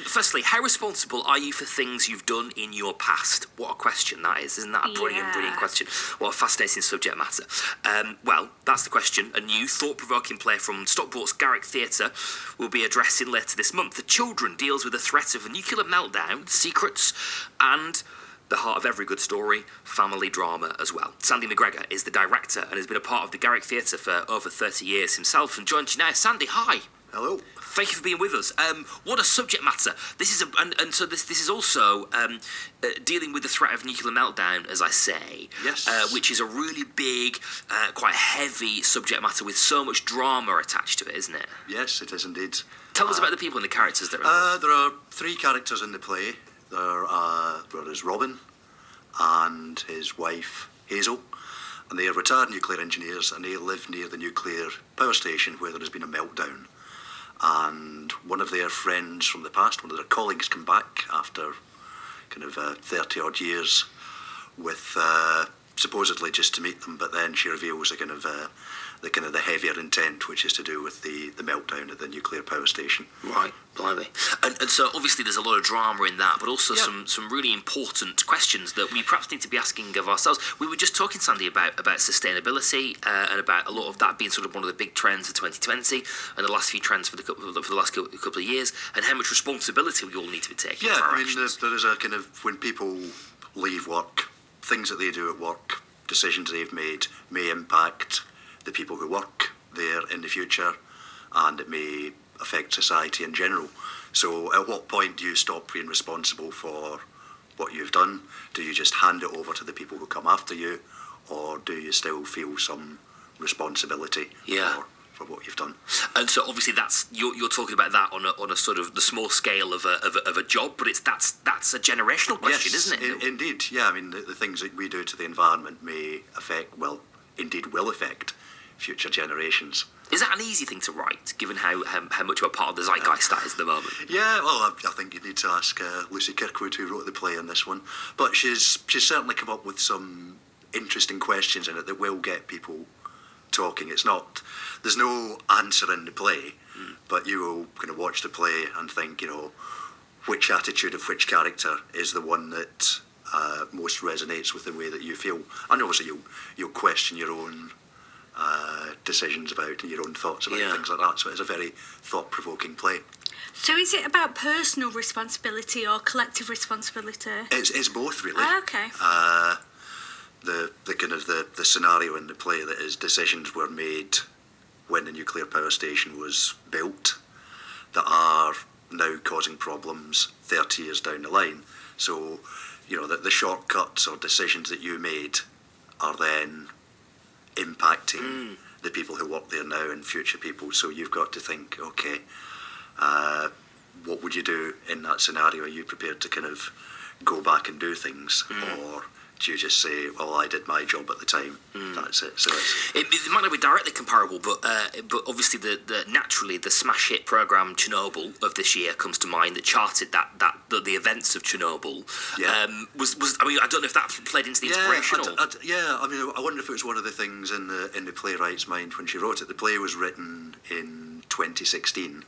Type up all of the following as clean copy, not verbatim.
Firstly, how responsible are you for things you've done in your past? What a question that is. Isn't that a brilliant question? What a fascinating subject matter. Well, that's the question. A new thought-provoking play from Stockport's Garrick Theatre will be addressing later this month. The Children deals with the threat of a nuclear meltdown, secrets, and the heart of every good story, family drama as well. Sandy McGregor is the director and has been a part of the Garrick Theatre for over 30 years himself and joins you now. Sandy, hi. Hello. Thank you for being with us. What a subject matter. This is so this is also dealing with the threat of nuclear meltdown, as I say. Yes. Which is a really big, quite heavy subject matter with so much drama attached to it, isn't it? Yes, it is indeed. Tell us about the people and the characters that are there are 3 characters in the play. There is Robin and his wife Hazel, and they are retired nuclear engineers, and they live near the nuclear power station where there has been a meltdown. And one of their friends from the past, one of their colleagues, come back after kind of 30 odd years with supposedly just to meet them, but then she reveals the heavier intent, which is to do with the meltdown at the nuclear power station. Right, blimey. And so obviously there's a lot of drama in that, but also some really important questions that we perhaps need to be asking of ourselves. We were just talking, Sandy, about sustainability and about a lot of that being sort of one of the big trends for 2020 and the last few trends for the last couple of years, and how much responsibility we all need to be taking for our actions. There is a kind of, when people leave work, things that they do at work, decisions they've made may impact the people who work there in the future, and it may affect society in general. So at what point do you stop being responsible for what you've done? Do you just hand it over to the people who come after you, or do you still feel some responsibility for what you've done? And so obviously that's you're talking about that on a sort of the small scale of a job, but that's a generational question, isn't it? Indeed, yeah. I mean, the things that we do to the environment may affect, will affect future generations. Is that an easy thing to write, given how much of a part of the zeitgeist that is at the moment? Yeah, well, I think you need to ask Lucy Kirkwood, who wrote the play on this one. But she's certainly come up with some interesting questions in it that will get people talking. There's no answer in the play, but you will kind of watch the play and think, which attitude of which character is the one that most resonates with the way that you feel. And obviously you'll question your own decisions about and your own thoughts about things like that. So it's a very thought-provoking play. So is it about personal responsibility or collective responsibility? It's both, really. Oh, okay. The kind of the scenario in the play that is decisions were made when the nuclear power station was built that are now causing problems 30 years down the line. So, the shortcuts or decisions that you made are then impacting the people who work there now and future people. So you've got to think, okay, what would you do in that scenario? Are you prepared to kind of go back and do things, or do you just say, well, I did my job at the time, that's it? So it might not be directly comparable, but obviously naturally the smash hit programme Chernobyl of this year comes to mind, that charted the events of Chernobyl. I don't know if that played into the inspiration. I wonder if it was one of the things in the playwright's mind when she wrote it. The play was written in 2016,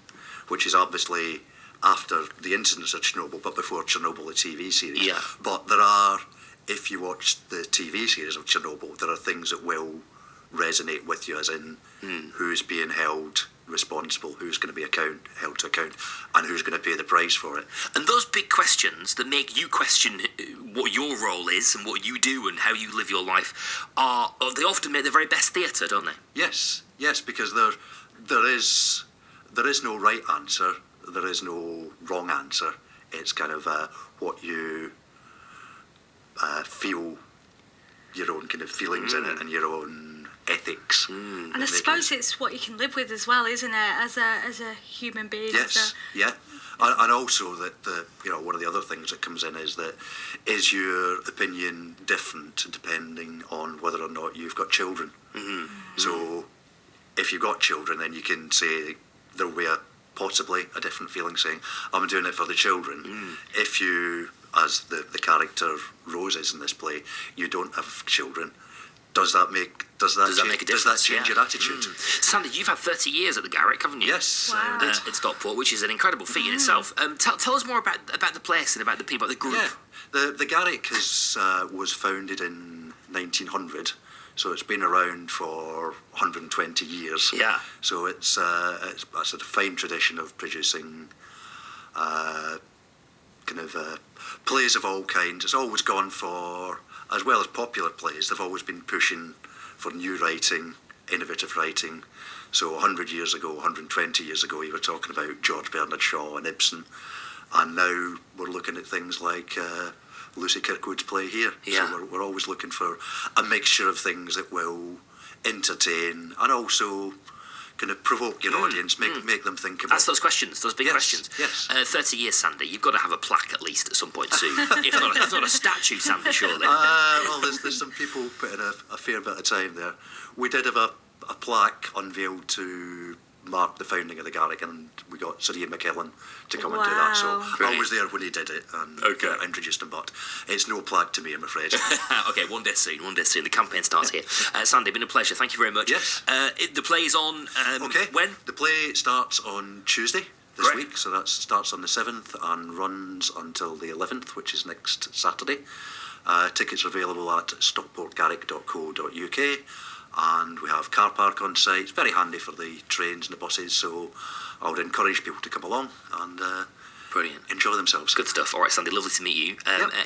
which is obviously after the incidents of Chernobyl, but before Chernobyl, the TV series. Yeah. But there are, if you watch the TV series of Chernobyl, there are things that will resonate with you, as in who's being held responsible, who's going to be held to account, and who's going to pay the price for it. And those big questions that make you question what your role is and what you do and how you live your life they often make the very best theatre, don't they? Yes, because there is no right answer, there is no wrong answer. It's kind of what you feel, your own kind of feelings in it and your own ethics. And I suppose it's what you can live with as well, isn't it, as a human being? Yes, and also that one of the other things that comes in is your opinion different depending on whether or not you've got children. So if you've got children, then you can say there'll be possibly a different feeling saying, I'm doing it for the children. If you, as the character Rose is in this play, you don't have children, does that make a difference? Does that change your attitude? Sandy, you've had 30 years at the Garrick, haven't you? Yes. Wow. In Stockport, which is an incredible feat in itself. Tell us more about the place and about the people, the group. Yeah, the Garrick was founded in 1900, so it's been around for 120 years. Yeah. So it's a sort of fine tradition of producing plays of all kinds. It's always gone for, as well as popular plays, they've always been pushing for new writing, innovative writing. So 100 years ago, 120 years ago, you were talking about George Bernard Shaw and Ibsen, and now we're looking at things like Lucy Kirkwood's play here. Yeah. So we're always looking for a mixture of things that will entertain and also kind of provoke your audience, make them think about. That's those questions, those big questions. Yes. 30 years, Sandy. You've got to have a plaque at least at some point soon. if not a statue, Sandy, surely. Well, there's some people putting a fair bit of time there. We did have a plaque unveiled to mark the founding of the Garrick, and we got Sir Ian McKellen to come and do that. So I was there when he did it and introduced him, but it's no plaque to me, I'm afraid. Okay, one day soon. The campaign starts here. Sandy, been a pleasure. Thank you very much. Yes. The play's on when? The play starts on Tuesday this week, so that starts on the 7th and runs until the 11th, which is next Saturday. Tickets are available at stockportgarrick.co.uk. And we have car park on site. It's very handy for the trains and the buses, so I would encourage people to come along and brilliant, enjoy themselves. Good stuff. All right, Sandy, lovely to meet you.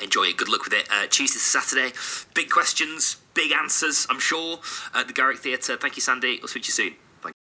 Enjoy it. Good luck with it. Tuesday to Saturday. Big questions, big answers, I'm sure, at the Garrick Theatre. Thank you, Sandy. I'll speak to you soon.